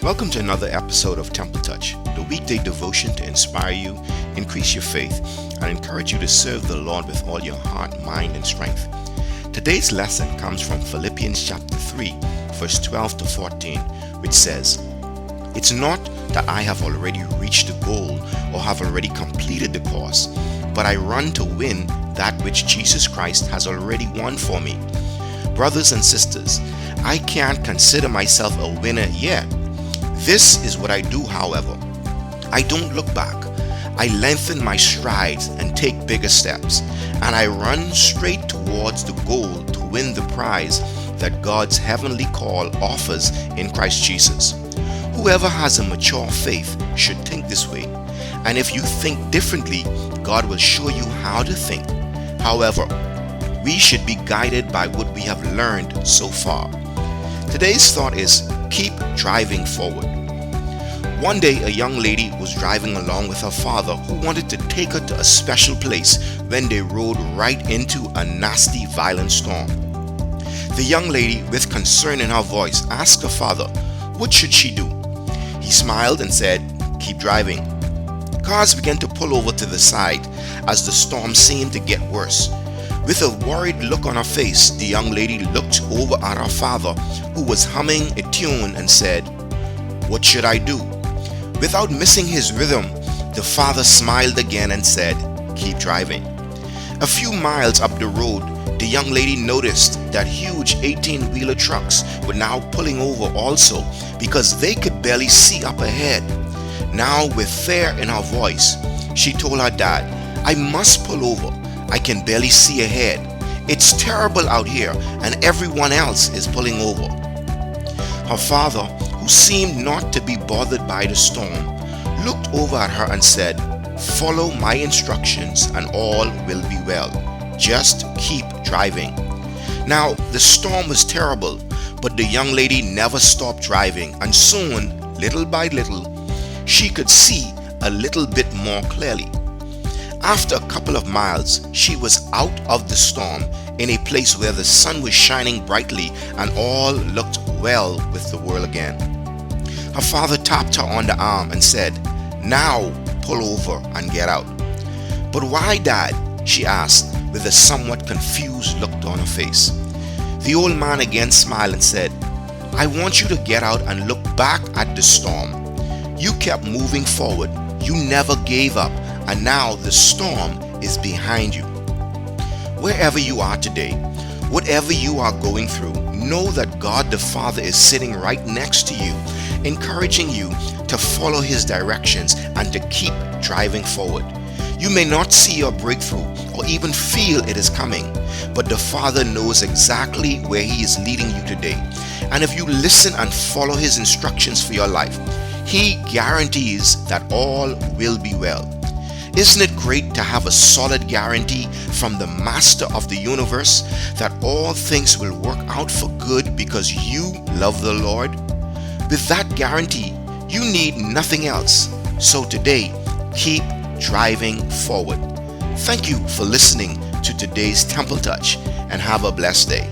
Welcome to another episode of Temple Touch, the weekday devotion to inspire you, increase your faith, and encourage you to serve the Lord with all your heart, mind, and strength. Today's lesson comes from Philippians chapter 3, verse 12 to 14, which says, "It's not that I have already reached the goal or have already completed the course, but I run to win that which Jesus Christ has already won for me." Brothers and sisters, I can't consider myself a winner yet. This is what I do, however. I don't look back. I lengthen my strides and take bigger steps, and I run straight towards the goal to win the prize that God's heavenly call offers in Christ Jesus. Whoever has a mature faith should think this way, and if you think differently, God will show you how to think. However, we should be guided by what we have learned so far. Today's thought is, keep driving forward. One day, a young lady was driving along with her father, who wanted to take her to a special place when they rode right into a nasty, violent storm. The young lady, with concern in her voice, asked her father, what should she do? He smiled and said, keep driving. Cars began to pull over to the side as the storm seemed to get worse. With a worried look on her face, the young lady looked over at her father, who was humming a tune, and said, "What should I do?" Without missing his rhythm, the father smiled again and said, "Keep driving." A few miles up the road, the young lady noticed that huge 18-wheeler trucks were now pulling over also, because they could barely see up ahead. Now, with fear in her voice, she told her dad, "I must pull over. I can barely see ahead. It's terrible out here, and everyone else is pulling over." Her father, who seemed not to be bothered by the storm, looked over at her and said, "Follow my instructions and all will be well. Just keep driving." Now, the storm was terrible, but the young lady never stopped driving, and soon, little by little, she could see a little bit more clearly. After a couple of miles, she was out of the storm, in a place where the sun was shining brightly and all looked well with the world again. Her father tapped her on the arm and said, "Now pull over and get out." "But why, Dad?" she asked, with a somewhat confused look on her face. The old man again smiled and said, "I want you to get out and look back at the storm. You kept moving forward. You never gave up. And now the storm is behind you." Wherever you are today, whatever you are going through, know that God the Father is sitting right next to you, encouraging you to follow His directions and to keep driving forward. You may not see your breakthrough or even feel it is coming, but the Father knows exactly where He is leading you today. And if you listen and follow His instructions for your life, He guarantees that all will be well. Isn't it great to have a solid guarantee from the Master of the universe that all things will work out for good because you love the Lord? With that guarantee, you need nothing else. So today, keep driving forward. Thank you for listening to today's Temple Touch, and have a blessed day.